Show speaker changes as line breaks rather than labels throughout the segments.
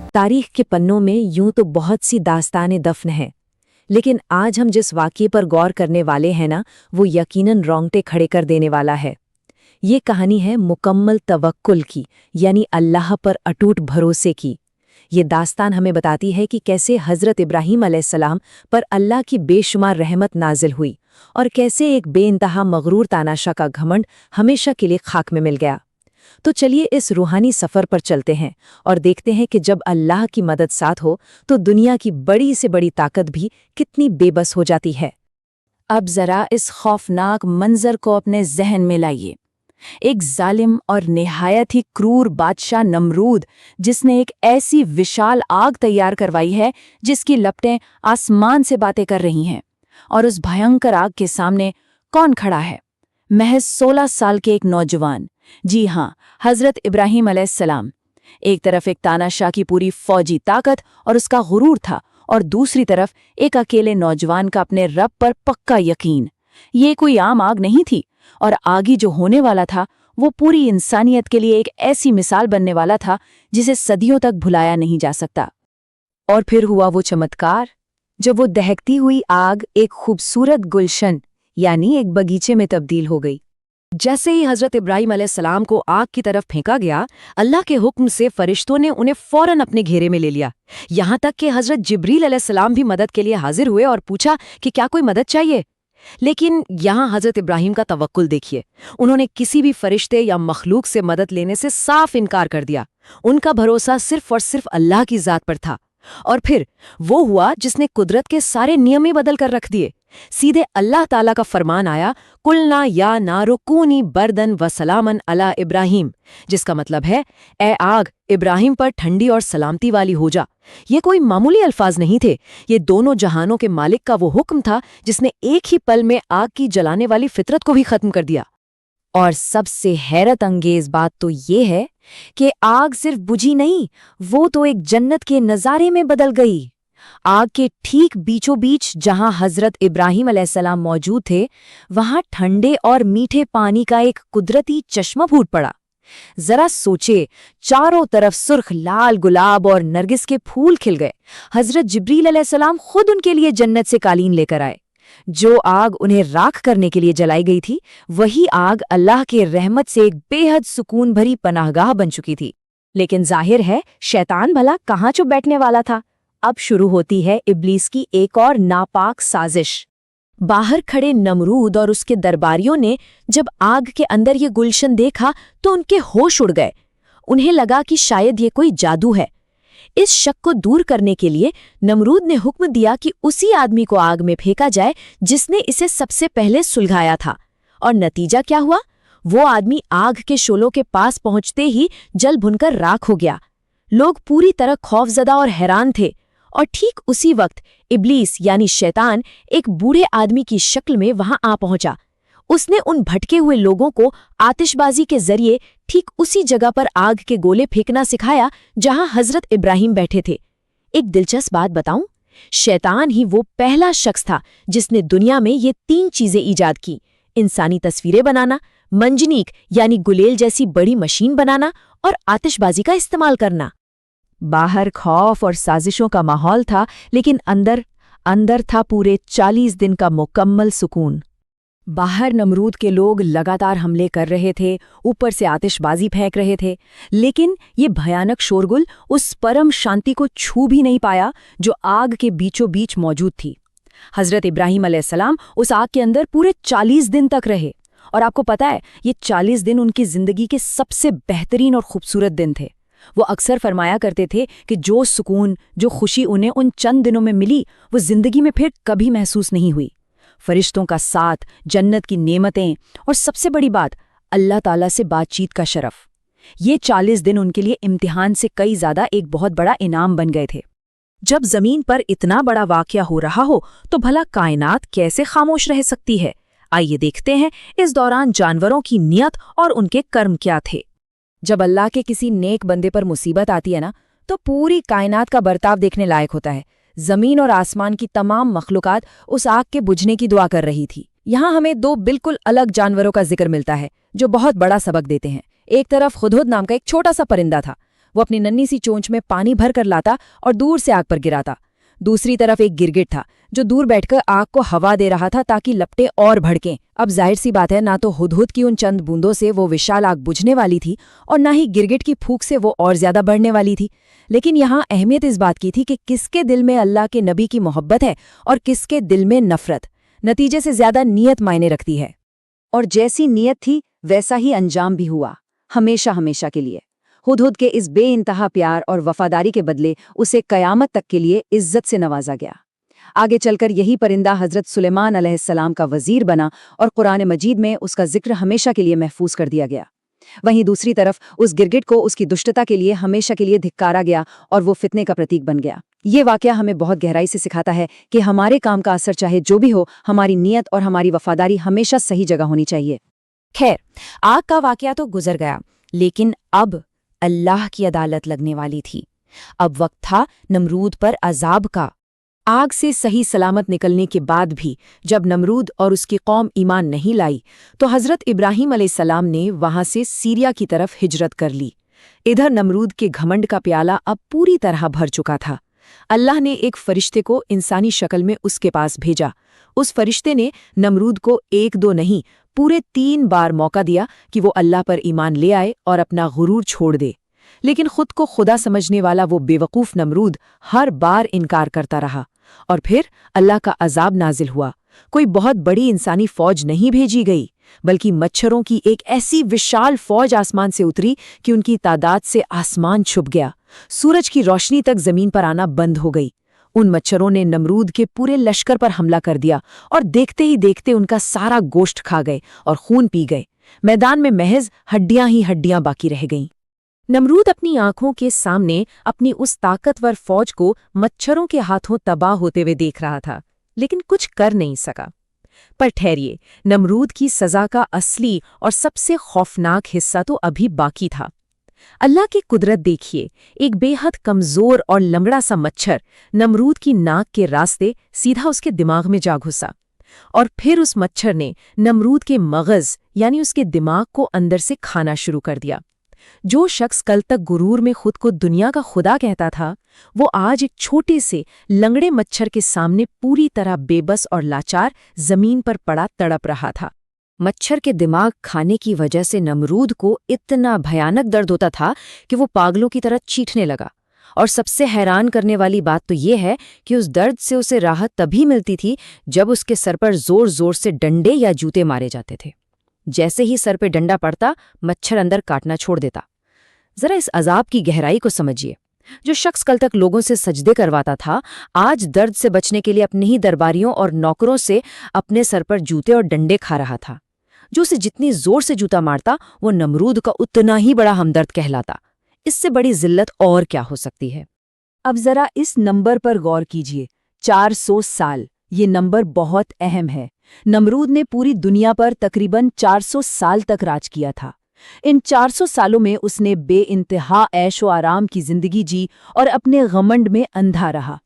तारीख के पन्नों में यूं तो बहुत सी दास्तानें दफन हैं, लेकिन आज हम जिस वाक़ये पर गौर करने वाले हैं ना, वो यकीनन रोंगटे खड़े कर देने वाला है। ये कहानी है मुकम्मल तवक्कुल की, यानी अल्लाह पर अटूट भरोसे की। ये दास्तान हमें बताती है कि कैसे हज़रत इब्राहीम अलैहिस्सलाम पर अल्लाह की बेशुमार रहमत नाजिल हुई और कैसे एक बेइंतहा मगरूर तानाशाह का घमंड हमेशा के लिए खाक में मिल गया। तो चलिए इस रूहानी सफ़र पर चलते हैं और देखते हैं कि जब अल्लाह की मदद साथ हो तो दुनिया की बड़ी से बड़ी ताकत भी कितनी बेबस हो जाती है। अब ज़रा इस खौफनाक मंजर को अपने जहन में लाइए। एक जालिम और निहायत ही क्रूर बादशाह नमरूद, जिसने एक ऐसी विशाल आग तैयार करवाई है जिसकी लपटें आसमान से बातें कर रही हैं। और उस भयंकर आग के सामने कौन खड़ा है? महज 16 साल के एक नौजवान, जी हाँ, हज़रत इब्राहीम अलैहिस्सलाम। एक तरफ एक तानाशाह की पूरी फौजी ताकत और उसका गुरूर था, और दूसरी तरफ एक अकेले नौजवान का अपने रब पर पक्का यकीन। ये कोई आम आग नहीं थी, और आगे जो होने वाला था वो पूरी इंसानियत के लिए एक ऐसी मिसाल बनने वाला था जिसे सदियों तक भुलाया नहीं जा सकता। और फिर हुआ वो चमत्कार, जब वो दहकती हुई आग एक खूबसूरत गुलशन यानी एक बगीचे में तब्दील हो गई। जैसे ही हज़रत इब्राहीम अलैहिस्सलाम को आग की तरफ फेंका गया, अल्लाह के हुक्म से फरिश्तों ने उन्हें फौरन अपने घेरे में ले लिया। यहाँ तक कि हज़रत जिब्रील अलैहिस्सलाम भी मदद के लिए हाजिर हुए और पूछा कि क्या कोई मदद चाहिए। लेकिन यहाँ हज़रत इब्राहीम का तवक्कुल देखिए। उन्होंने किसी भी फरिश्ते या मखलूक से मदद लेने से साफ इनकार कर दिया। उनका भरोसा सिर्फ और सिर्फ अल्लाह की ज़ात पर था। और फिर वो हुआ जिसने कुदरत के सारे नियम ही बदल कर रख दिए। सीधे अल्लाह ताला का फरमान आया, कुलना या नारुकूनी बर्दन व सलामन अला इब्राहीम, जिसका मतलब है, ए आग, इब्राहिम पर ठंडी और सलामती वाली हो जा। ये कोई मामूली अल्फाज नहीं थे, ये दोनों जहानों के मालिक का वो हुक्म था जिसने एक ही पल में आग की जलाने वाली फितरत को भी खत्म कर दिया। और सबसे हैरत अंगेज बात तो ये है कि आग सिर्फ बुझी नहीं, वो तो एक जन्नत के नज़ारे में बदल गई। आग के ठीक बीचों बीच जहां हज़रत इब्राहीम अलैहिस्सलाम मौजूद थे, वहां ठंडे और मीठे पानी का एक कुदरती चश्मा फूट पड़ा। जरा सोचे, चारों तरफ सुर्ख लाल गुलाब और नरगिस के फूल खिल गए। हज़रत जिब्रील अलैहिस्सलाम खुद उनके लिए जन्नत से कालीन लेकर आए। जो आग उन्हें राख करने के लिए जलाई गई थी, वही आग अल्लाह के रहमत से एक बेहद सुकून भरी पनाहगाह बन चुकी थी। लेकिन जाहिर है, शैतान भला कहाँ चुप बैठने वाला था। अब शुरू होती है इब्लीस की एक और नापाक साजिश। बाहर खड़े नमरूद और उसके दरबारियों ने जब आग के अंदर ये गुलशन देखा तो उनके होश उड़ गए। उन्हें लगा कि शायद ये कोई जादू है। इस शक को दूर करने के लिए नमरूद ने हुक्म दिया कि उसी आदमी को आग में फेंका जाए जिसने इसे सबसे पहले सुलगाया था। और नतीजा क्या हुआ? वो आदमी आग के शोलों के पास पहुंचते ही जल भुनकर राख हो गया। लोग पूरी तरह खौफजदा और हैरान थे। और ठीक उसी वक्त इब्लीस यानी शैतान एक बूढ़े आदमी की शक्ल में वहां आ पहुंचा। उसने उन भटके हुए लोगों को आतिशबाजी के जरिए ठीक उसी जगह पर आग के गोले फेंकना सिखाया जहां हज़रत इब्राहीम बैठे थे। एक दिलचस्प बात बताऊं, शैतान ही वो पहला शख्स था जिसने दुनिया में ये 3 चीजें ईजाद की: इंसानी तस्वीरें बनाना, मंजनीक यानी गुलेल जैसी बड़ी मशीन बनाना और आतिशबाजी का इस्तेमाल करना। बाहर खौफ और साजिशों का माहौल था, लेकिन अंदर था पूरे 40 दिन का मुकम्मल सुकून। बाहर नमरूद के लोग लगातार हमले कर रहे थे, ऊपर से आतिशबाजी फेंक रहे थे, लेकिन ये भयानक शोरगुल उस परम शांति को छू भी नहीं पाया जो आग के बीचों बीच मौजूद थी। हज़रत इब्राहीम अलैहिस्सलाम उस आग के अंदर पूरे 40 दिन तक रहे। और आपको पता है, ये 40 दिन उनकी ज़िंदगी के सबसे बेहतरीन और खूबसूरत दिन थे। वो अक्सर फरमाया करते थे कि जो सुकून, जो खुशी उन्हें उन चंद दिनों में मिली, वो ज़िंदगी में फिर कभी महसूस नहीं हुई। फरिश्तों का साथ, जन्नत की नेमतें और सबसे बड़ी बात, अल्लाह ताला से बातचीत का शरफ। ये 40 दिन उनके लिए इम्तिहान से कई ज़्यादा एक बहुत बड़ा इनाम बन गए थे। जब ज़मीन पर इतना बड़ा वाक़या हो रहा हो तो भला कायनात कैसे खामोश रह सकती है? आइए देखते हैं इस दौरान जानवरों की नियत और उनके कर्म क्या थे। जब अल्लाह के किसी नेक बंदे पर मुसीबत आती है ना, तो पूरी कायनात का बर्ताव देखने लायक होता है। जमीन और आसमान की तमाम मखलूकात उस आग के बुझने की दुआ कर रही थी। यहाँ हमें 2 बिल्कुल अलग जानवरों का जिक्र मिलता है जो बहुत बड़ा सबक देते हैं। एक तरफ हुदहुद नाम का एक छोटा सा परिंदा था। वो अपनी नन्ही सी चोंच में पानी भर कर लाता और दूर से आग पर गिराता। दूसरी तरफ एक गिरगिट था जो दूर बैठकर आग को हवा दे रहा था ताकि लपटें और भड़कें। अब जाहिर सी बात है, ना तो हुदहुद की उन चंद बूंदों से वो विशाल आग बुझने वाली थी और ना ही गिरगिट की फूंक से वो और ज्यादा बढ़ने वाली थी। लेकिन यहाँ अहमियत इस बात की थी कि किसके दिल में अल्लाह के नबी की मोहब्बत है और किसके दिल में नफरत। नतीजे से ज्यादा नीयत मायने रखती है। और जैसी नीयत थी वैसा ही अंजाम भी हुआ, हमेशा हमेशा के लिए। हुदहुद के इस बेइंतहा प्यार और वफादारी के बदले उसे कयामत तक के लिए इज्जत से नवाजा गया। आगे चलकर यही परिंदा हजरत सुलेमान अलैहिस्सलाम का वजीर बना और कुरान मजीद में उसका जिक्र हमेशा के लिए महफूज कर दिया गया। वहीं दूसरी तरफ उस गिरगिट को उसकी दुष्टता के लिए हमेशा के लिए धिक्कारा गया और वो फितने का प्रतीक बन गया। ये वाकया हमें बहुत गहराई से सिखाता है कि हमारे काम का असर चाहे जो भी हो, हमारी नीयत और हमारी वफादारी हमेशा सही जगह होनी चाहिए। खैर, आग का वाकया तो गुजर गया, लेकिन अब अल्लाह की अदालत लगने वाली थी। अब वक्त था नमरूद पर अजाब का। आग से सही सलामत निकलने के बाद भी जब नमरूद और उसकी कौम ईमान नहीं लाई तो हजरत इब्राहीम अलैहिस्सलाम ने वहां से सीरिया की तरफ हिजरत कर ली। इधर नमरूद के घमंड का प्याला अब पूरी तरह भर चुका था। अल्लाह ने एक फरिश्ते को इंसानी शक्ल में उसके पास भेजा। उस फरिश्ते ने नमरूद को एक दो नहीं पूरे 3 बार मौका दिया कि वो अल्लाह पर ईमान ले आए और अपना गुरूर छोड़ दे। लेकिन खुद को खुदा समझने वाला वो बेवकूफ़ नमरूद हर बार इनकार करता रहा और फिर अल्लाह का अजाब नाजिल हुआ। कोई बहुत बड़ी इंसानी फौज नहीं भेजी गई, बल्कि मच्छरों की एक ऐसी विशाल फौज आसमान से उतरी कि उनकी तादाद से आसमान छुप गया। सूरज की रोशनी तक जमीन पर आना बंद हो गई। उन मच्छरों ने नमरूद के पूरे लश्कर पर हमला कर दिया और देखते ही देखते उनका सारा गोश्त खा गए और खून पी गए। मैदान में महज हड्डियां ही हड्डियां बाकी रह गईं। नमरूद अपनी आंखों के सामने अपनी उस ताकतवर फौज को मच्छरों के हाथों तबाह होते हुए देख रहा था, लेकिन कुछ कर नहीं सका। पर ठहरिए, नमरूद की सजा का असली और सबसे खौफनाक हिस्सा तो अभी बाकी था। अल्लाह की कुदरत देखिए, एक बेहद कमजोर और लंगड़ा सा मच्छर नमरूद की नाक के रास्ते सीधा उसके दिमाग में जा घुसा और फिर उस मच्छर ने नमरूद के मगज यानी उसके दिमाग को अंदर से खाना शुरू कर दिया। जो शख्स कल तक गुरूर में खुद को दुनिया का खुदा कहता था, वो आज एक छोटे से लंगड़े मच्छर के सामने पूरी तरह बेबस और लाचार जमीन पर पड़ा तड़प रहा था। मच्छर के दिमाग खाने की वजह से नमरूद को इतना भयानक दर्द होता था कि वो पागलों की तरह चीखने लगा। और सबसे हैरान करने वाली बात तो ये है कि उस दर्द से उसे राहत तभी मिलती थी जब उसके सर पर जोर जोर से डंडे या जूते मारे जाते थे। जैसे ही सर पे डंडा पड़ता, मच्छर अंदर काटना छोड़ देता। जरा इस अजाब की गहराई को समझिए। जो शख्स कल तक लोगों से सजदे करवाता था, आज दर्द से बचने के लिए अपने ही दरबारियों और नौकरों से अपने सर पर जूते और डंडे खा रहा था। जो उसे जितनी जोर से जूता मारता, वो नमरूद का उतना ही बड़ा हमदर्द कहलाता। इससे बड़ी जिल्लत और क्या हो सकती है। अब जरा इस नंबर पर गौर कीजिए, 400 साल। ये नंबर बहुत अहम है। नमरूद ने पूरी दुनिया पर तकरीबन 400 साल तक राज किया था। इन 400 सालों में उसने बेइंतहा ऐश व आराम की जिंदगी जी और अपने घमंड में अंधा रहा।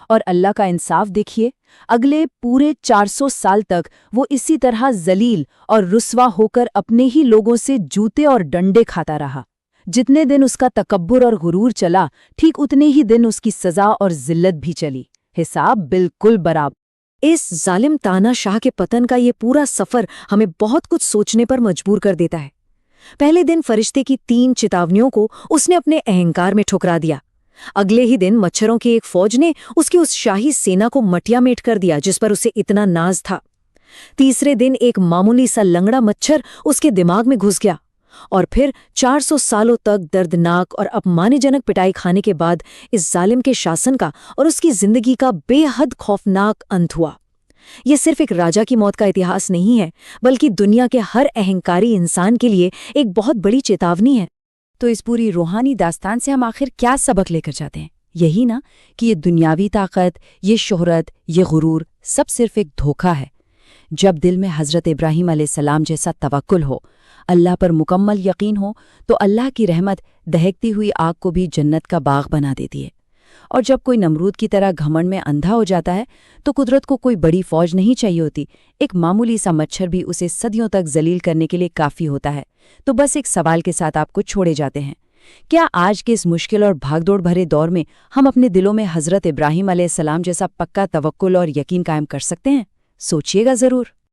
और अल्लाह का इंसाफ देखिए, अगले पूरे 400 साल तक वो इसी तरह जलील और रुस्वा होकर अपने ही लोगों से जूते और डंडे खाता रहा। जितने दिन उसका तकब्बुर और गुरूर चला, ठीक उतने ही दिन उसकी सजा और जिल्लत भी चली। हिसाब बिल्कुल बराबर। इस जालिम तानाशाह के पतन का ये पूरा सफर हमें बहुत कुछ सोचने पर मजबूर कर देता है। पहले दिन फरिश्ते की 3 चेतावनियों को उसने अपने अहंकार में ठुकरा दिया। अगले ही दिन मच्छरों की एक फौज ने उसकी उस शाही सेना को मटिया-मेट कर दिया जिस पर उसे इतना नाज था। तीसरे दिन एक मामूली सा लंगड़ा मच्छर उसके दिमाग में घुस गया और फिर 400 सालों तक दर्दनाक और अपमानजनक पिटाई खाने के बाद इस जालिम के शासन का और उसकी जिंदगी का बेहद खौफनाक अंत हुआ। ये सिर्फ एक राजा की मौत का इतिहास नहीं है, बल्कि दुनिया के हर अहंकारी इंसान के लिए एक बहुत बड़ी चेतावनी है। तो इस पूरी रूहानी दास्तान से हम आखिर क्या सबक लेकर जाते हैं? यही ना कि ये दुनियावी ताकत, ये शोहरत, ये गुरूर सब सिर्फ एक धोखा है। जब दिल में हज़रत इब्राहीम अलैहिस्सलाम जैसा तवक्कुल हो, अल्लाह पर मुकम्मल यकीन हो, तो अल्लाह की रहमत दहकती हुई आग को भी जन्नत का बाग बना देती है। और जब कोई नमरूद की तरह घमंड में अंधा हो जाता है, तो कुदरत को कोई बड़ी फौज नहीं चाहिए होती, एक मामूली सा मच्छर भी उसे सदियों तक जलील करने के लिए काफ़ी होता है। तो बस एक सवाल के साथ आपको छोड़े जाते हैं
کیا آج کے اس مشکل اور بھاگ دوڑ بھرے دور میں ہم اپنے دلوں میں حضرت ابراہیم علیہ السلام جیسا پکا توکل اور یقین قائم کر سکتے ہیں؟ سوچیے گا ضرور۔